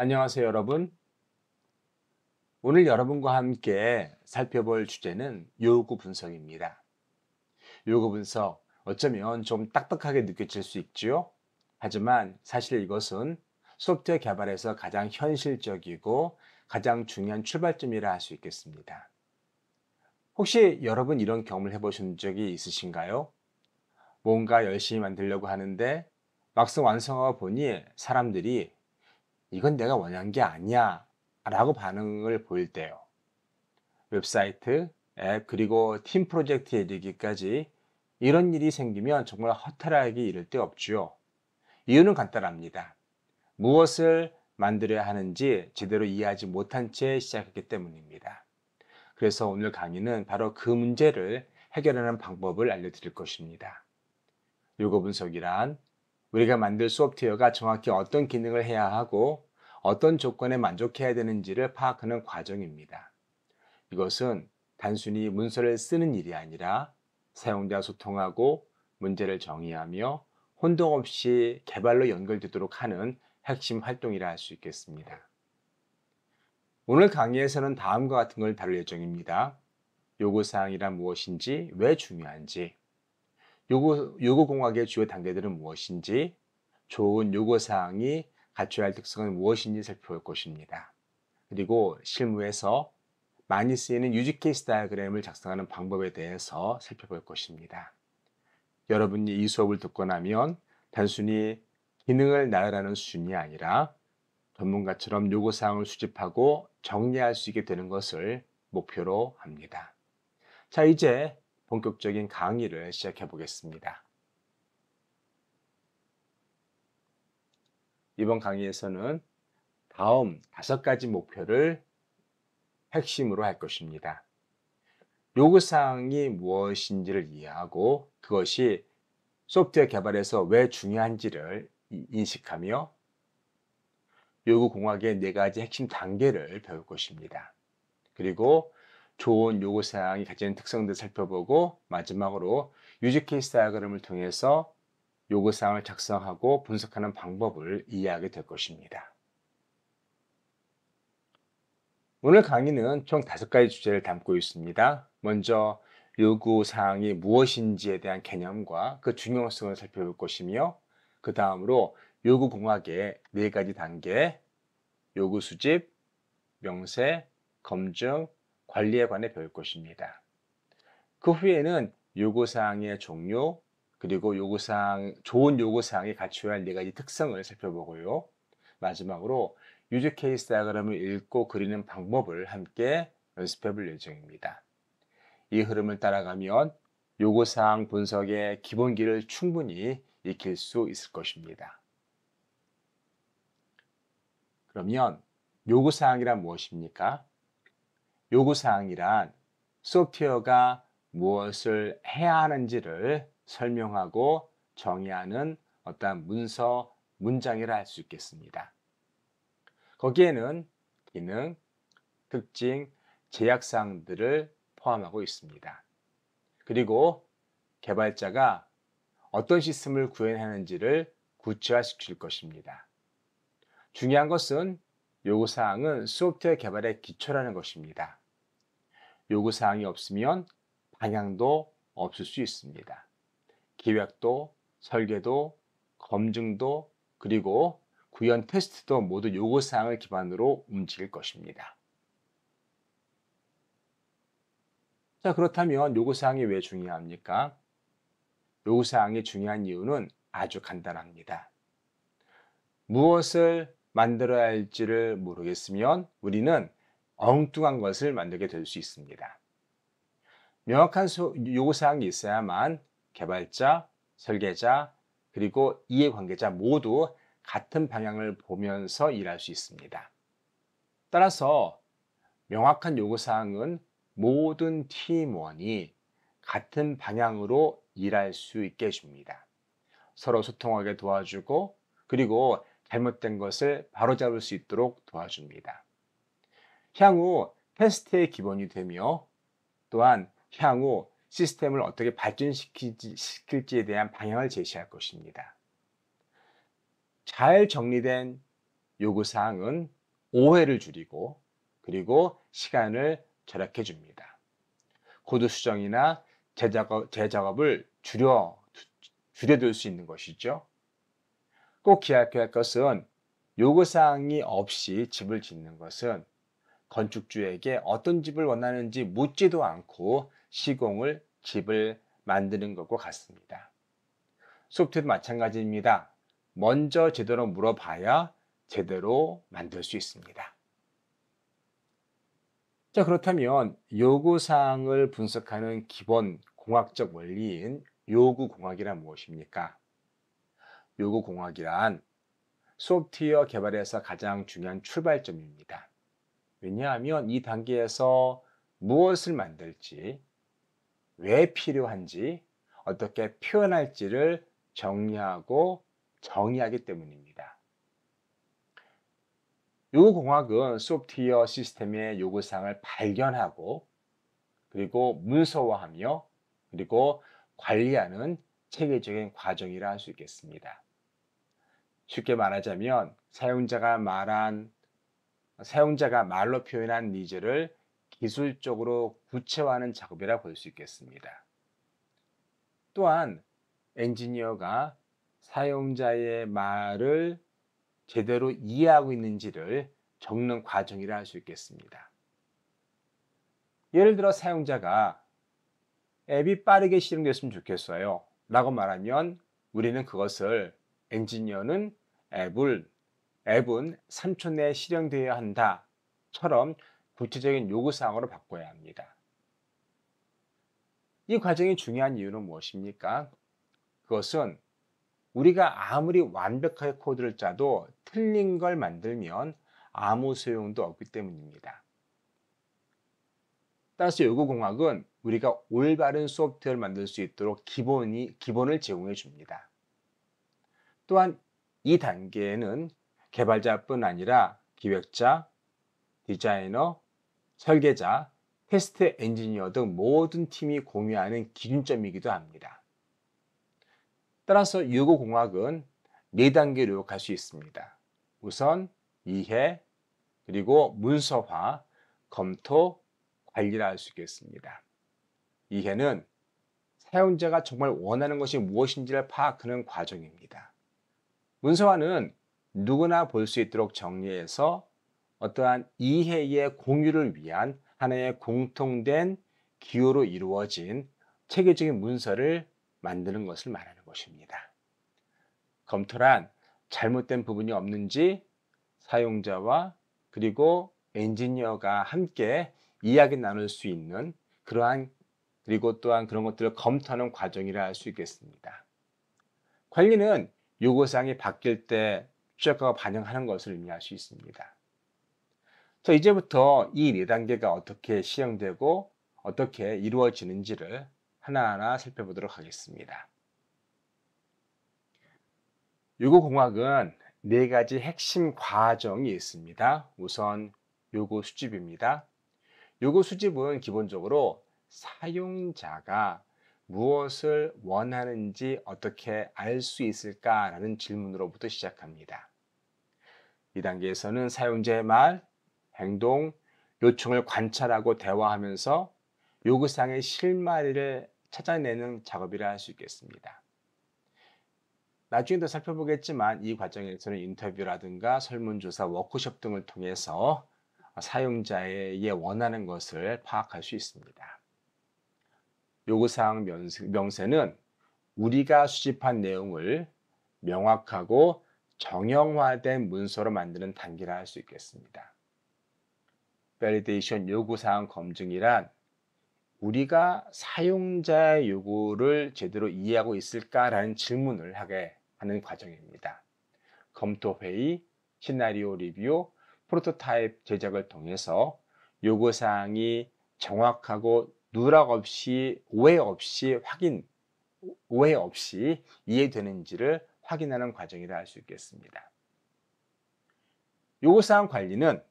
안녕하세요, 여러분. 오늘 여러분과 함께 살펴볼 주제는 요구 분석입니다. 요구 분석, 어쩌면 좀 딱딱하게 느껴질 수 있지요? 하지만 사실 이것은 소프트웨어 개발에서 가장 현실적이고 가장 중요한 출발점이라 할 수 있겠습니다. 혹시 여러분 이런 경험을 해보신 적이 있으신가요? 뭔가 열심히 만들려고 하는데 막상 완성하고 보니 사람들이 이건 내가 원한 게 아니야 라고 반응을 보일 때요. 웹사이트, 앱, 그리고 팀 프로젝트에 이르기까지 이런 일이 생기면 정말 허탈하기 이를 데 없죠. 이유는 간단합니다. 무엇을 만들어야 하는지 제대로 이해하지 못한 채 시작했기 때문입니다. 그래서 오늘 강의는 바로 그 문제를 해결하는 방법을 알려드릴 것입니다. 요구 분석이란 우리가 만들 소프트웨어가 정확히 어떤 기능을 해야 하고 어떤 조건에 만족해야 되는지를 파악하는 과정입니다. 이것은 단순히 문서를 쓰는 일이 아니라 사용자와 소통하고 문제를 정의하며 혼동 없이 개발로 연결되도록 하는 핵심 활동이라 할 수 있겠습니다. 오늘 강의에서는 다음과 같은 걸 다룰 예정입니다. 요구사항이란 무엇인지, 왜 중요한지, 요구공학의 주요 단계들은 무엇인지, 좋은 요구사항이 갖춰야 할 특성은 무엇인지 살펴볼 것입니다. 그리고 실무에서 많이 쓰이는 유즈 케이스 다이어그램을 작성하는 방법에 대해서 살펴볼 것입니다. 여러분이 이 수업을 듣고 나면 단순히 기능을 나열하는 수준이 아니라 전문가처럼 요구사항을 수집하고 정리할 수 있게 되는 것을 목표로 합니다. 자, 이제 본격적인 강의를 시작해 보겠습니다. 이번 강의에서는 다음 5가지 목표를 핵심으로 할 것입니다. 요구사항이 무엇인지를 이해하고 그것이 소프트웨어 개발에서 왜 중요한지를 인식하며 요구공학의 4가지 핵심 단계를 배울 것입니다. 그리고 좋은 요구사항이 가지는 특성들을 살펴보고 마지막으로 유즈 케이스 다이어그램을 통해서 요구사항을 작성하고 분석하는 방법을 이해하게 될 것입니다. 오늘 강의는 총 5가지 주제를 담고 있습니다. 먼저 요구사항이 무엇인지에 대한 개념과 그 중요성을 살펴볼 것이며 그 다음으로 요구공학의 4가지 단계, 요구수집, 명세, 검증, 관리에 관해 배울 것입니다. 그 후에는 요구사항의 종류, 그리고 좋은 요구사항이 갖춰야 할 4가지 특성을 살펴보고요. 마지막으로 유즈 케이스 다이어그램을 읽고 그리는 방법을 함께 연습해 볼 예정입니다. 이 흐름을 따라가면 요구사항 분석의 기본기를 충분히 익힐 수 있을 것입니다. 그러면 요구사항이란 무엇입니까? 요구사항이란 소프트웨어가 무엇을 해야 하는지를 설명하고 정의하는 어떠한 문서, 문장이라 할 수 있겠습니다. 거기에는 기능, 특징, 제약사항들을 포함하고 있습니다. 그리고 개발자가 어떤 시스템을 구현하는지를 구체화시킬 것입니다. 중요한 것은 요구사항은 소프트웨어 개발의 기초라는 것입니다. 요구사항이 없으면 방향도 없을 수 있습니다. 기획도, 설계도, 검증도, 그리고 구현 테스트도 모두 요구사항을 기반으로 움직일 것입니다. 자, 그렇다면 요구사항이 왜 중요합니까? 요구사항이 중요한 이유는 아주 간단합니다. 무엇을 만들어야 할지를 모르겠으면 우리는 엉뚱한 것을 만들게 될 수 있습니다. 명확한 요구사항이 있어야만 개발자, 설계자, 그리고 이해관계자 모두 같은 방향을 보면서 일할 수 있습니다. 따라서 명확한 요구사항은 모든 팀원이 같은 방향으로 일할 수 있게 해줍니다. 서로 소통하게 도와주고 그리고 잘못된 것을 바로잡을 수 있도록 도와줍니다. 향후 테스트의 기본이 되며 또한 향후 시스템을 어떻게 발전시킬지에 대한 방향을 제시할 것입니다. 잘 정리된 요구사항은 오해를 줄이고 그리고 시간을 절약해 줍니다. 코드 수정이나 재작업을 줄여둘 수 있는 것이죠. 꼭 기억해야 할 것은 요구사항이 없이 집을 짓는 것은 건축주에게 어떤 집을 원하는지 묻지도 않고 시공을 집을 만드는 것과 같습니다. 소프트도 마찬가지입니다. 먼저 제대로 물어봐야 제대로 만들 수 있습니다. 자, 그렇다면 요구사항을 분석하는 기본 공학적 원리인 요구공학이란 무엇입니까? 요구공학이란 소프트웨어 개발에서 가장 중요한 출발점입니다. 왜냐하면 이 단계에서 무엇을 만들지, 왜 필요한지, 어떻게 표현할지를 정리하고 정의하기 때문입니다. 요구공학은 소프트웨어 시스템의 요구사항을 발견하고 그리고 문서화하며 그리고 관리하는 체계적인 과정이라 할 수 있겠습니다. 쉽게 말하자면 사용자가 말로 표현한 니즈를 기술적으로 구체화하는 작업이라 볼 수 있겠습니다. 또한 엔지니어가 사용자의 말을 제대로 이해하고 있는지를 적는 과정이라 할 수 있겠습니다. 예를 들어 사용자가 앱이 빠르게 실행됐으면 좋겠어요 라고 말하면 우리는 그것을 엔지니어는 앱은 3초 내에 실행되어야 한다처럼 구체적인 요구사항으로 바꿔야 합니다. 이 과정이 중요한 이유는 무엇입니까? 그것은 우리가 아무리 완벽하게 코드를 짜도 틀린 걸 만들면 아무 소용도 없기 때문입니다. 따라서 요구공학은 우리가 올바른 소프트웨어를 만들 수 있도록 기본을 제공해 줍니다. 또한 이 단계에는 개발자뿐 아니라 기획자, 디자이너, 설계자, 테스트 엔지니어 등 모든 팀이 공유하는 기준점이기도 합니다. 따라서 요구공학은 4단계로 요약할 수 있습니다. 우선 이해, 그리고 문서화, 검토, 관리라 할 수 있겠습니다. 이해는 사용자가 정말 원하는 것이 무엇인지를 파악하는 과정입니다. 문서화는 누구나 볼 수 있도록 정리해서 어떠한 이해의 공유를 위한 하나의 공통된 기호로 이루어진 체계적인 문서를 만드는 것을 말하는 것입니다. 검토란 잘못된 부분이 없는지 사용자와 그리고 엔지니어가 함께 이야기 나눌 수 있는 그리고 또한 그런 것들을 검토하는 과정이라 할 수 있겠습니다. 관리는 요구사항이 바뀔 때 최적화가 반영하는 것을 의미할 수 있습니다. 자, 이제부터 이 4단계가 어떻게 시행되고 어떻게 이루어지는지를 하나하나 살펴보도록 하겠습니다. 요구공학은 4가지 핵심 과정이 있습니다. 우선 요구 수집입니다. 요구 수집은 기본적으로 사용자가 무엇을 원하는지 어떻게 알 수 있을까라는 질문으로부터 시작합니다. 이 단계에서는 사용자의 말, 행동, 요청을 관찰하고 대화하면서 요구사항의 실마리를 찾아내는 작업이라 할 수 있겠습니다. 나중에 더 살펴보겠지만 이 과정에서는 인터뷰라든가 설문조사, 워크숍 등을 통해서 사용자의 원하는 것을 파악할 수 있습니다. 요구사항 명세는 우리가 수집한 내용을 명확하고 정형화된 문서로 만드는 단계라 할 수 있겠습니다. 밸리데이션 요구사항 검증이란 우리가 사용자의 요구를 제대로 이해하고 있을까라는 질문을 하게 하는 과정입니다. 검토회의, 시나리오 리뷰, 프로토타입 제작을 통해서 요구사항이 정확하고 누락 없이 오해 없이 이해되는지를 확인하는 과정이라 할 수 있겠습니다. 요구사항 관리는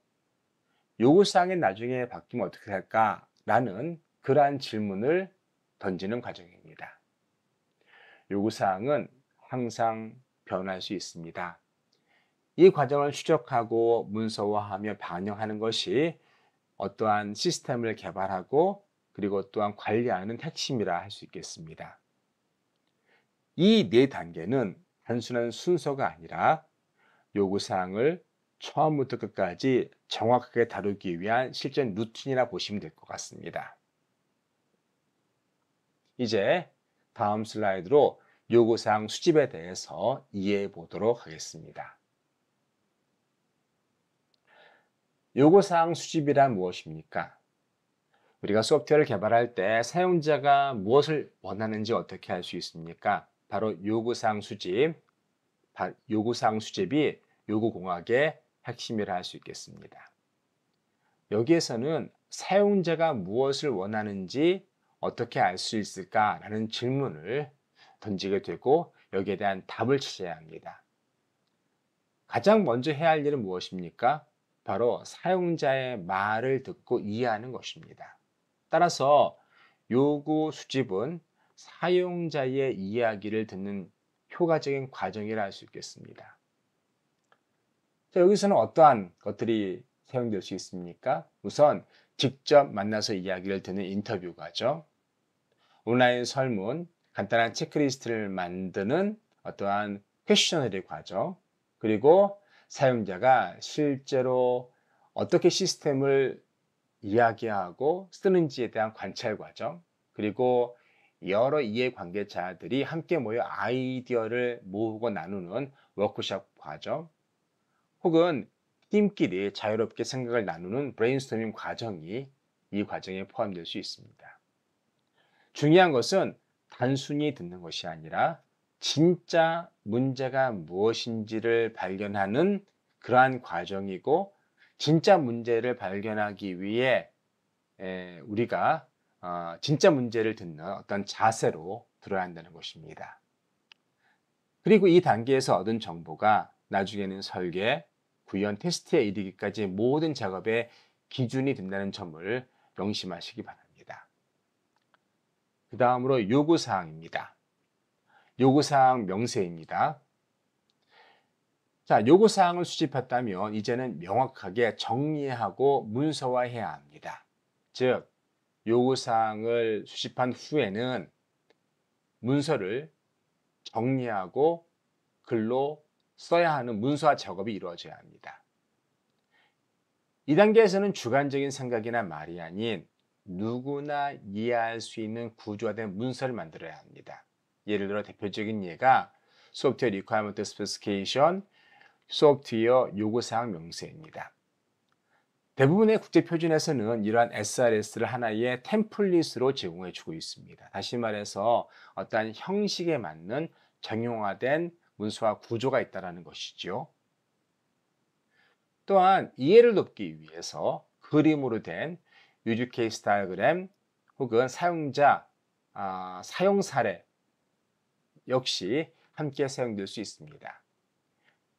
요구사항이 나중에 바뀌면 어떻게 할까라는 그러한 질문을 던지는 과정입니다. 요구사항은 항상 변할 수 있습니다. 이 과정을 추적하고 문서화하며 반영하는 것이 어떠한 시스템을 개발하고 그리고 또한 관리하는 핵심이라 할 수 있겠습니다. 이 네 단계는 단순한 순서가 아니라 요구사항을 처음부터 끝까지 정확하게 다루기 위한 실전 루틴이라 보시면 될 것 같습니다. 이제 다음 슬라이드로 요구사항 수집에 대해서 이해해 보도록 하겠습니다. 요구사항 수집이란 무엇입니까? 우리가 소프트웨어를 개발할 때 사용자가 무엇을 원하는지 어떻게 알 수 있습니까? 바로 요구사항 수집이 요구공학의 핵심이라 할 수 있겠습니다. 여기에서는 사용자가 무엇을 원하는지 어떻게 알 수 있을까라는 질문을 던지게 되고 여기에 대한 답을 찾아야 합니다. 가장 먼저 해야 할 일은 무엇입니까? 바로 사용자의 말을 듣고 이해하는 것입니다. 따라서 요구 수집은 사용자의 이야기를 듣는 효과적인 과정이라 할 수 있겠습니다. 자, 여기서는 어떠한 것들이 사용될 수 있습니까? 우선 직접 만나서 이야기를 듣는 인터뷰 과정, 온라인 설문, 간단한 체크리스트를 만드는 어떠한 퀘셔너리 과정, 그리고 사용자가 실제로 어떻게 시스템을 이야기하고 쓰는지에 대한 관찰 과정, 그리고 여러 이해관계자들이 함께 모여 아이디어를 모으고 나누는 워크숍 과정, 혹은 팀끼리 자유롭게 생각을 나누는 브레인스토밍 과정이 이 과정에 포함될 수 있습니다. 중요한 것은 단순히 듣는 것이 아니라 진짜 문제가 무엇인지를 발견하는 그러한 과정이고, 진짜 문제를 발견하기 위해 우리가 진짜 문제를 듣는 어떤 자세로 들어야 한다는 것입니다. 그리고 이 단계에서 얻은 정보가 나중에는 설계, 구현, 테스트에 이르기까지 모든 작업의 기준이 된다는 점을 명심하시기 바랍니다. 그 다음으로 요구사항입니다. 요구사항 명세입니다. 자, 요구사항을 수집했다면 이제는 명확하게 정리하고 문서화해야 합니다. 즉, 요구사항을 수집한 후에는 문서를 정리하고 글로 써야 하는 문서화 작업이 이루어져야 합니다. 이 단계에서는 주관적인 생각이나 말이 아닌 누구나 이해할 수 있는 구조화된 문서를 만들어야 합니다. 예를 들어 대표적인 예가 소프트웨어 리퀘어먼트 스페시피케이션, 소프트웨어 요구사항 명세입니다. 대부분의 국제표준에서는 이러한 SRS를 하나의 템플릿으로 제공해주고 있습니다. 다시 말해서 어떠한 형식에 맞는 정형화된 문서화 구조가 있다는 것이죠. 또한 이해를 돕기 위해서 그림으로 된 유즈 케이스 다이어그램 혹은 사용자 사용 사례 역시 함께 사용될 수 있습니다.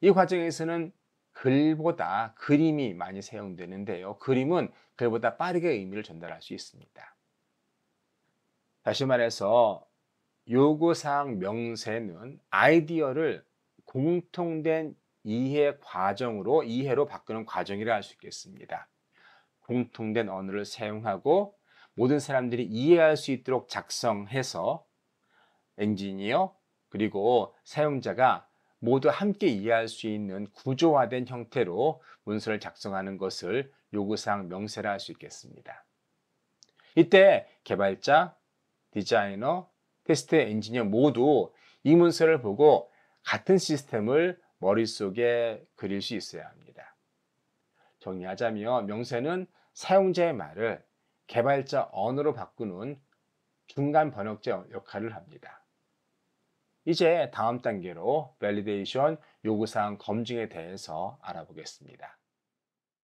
이 과정에서는 글보다 그림이 많이 사용되는데요. 그림은 글보다 빠르게 의미를 전달할 수 있습니다. 다시 말해서 요구사항 명세는 아이디어를 공통된 이해로 바꾸는 과정이라 할 수 있겠습니다. 공통된 언어를 사용하고 모든 사람들이 이해할 수 있도록 작성해서 엔지니어 그리고 사용자가 모두 함께 이해할 수 있는 구조화된 형태로 문서를 작성하는 것을 요구사항 명세라 할 수 있겠습니다. 이때 개발자, 디자이너, 테스트 엔지니어 모두 이 문서를 보고 같은 시스템을 머릿속에 그릴 수 있어야 합니다. 정리하자면 명세는 사용자의 말을 개발자 언어로 바꾸는 중간 번역자 역할을 합니다. 이제 다음 단계로 밸리데이션 요구사항 검증에 대해서 알아보겠습니다.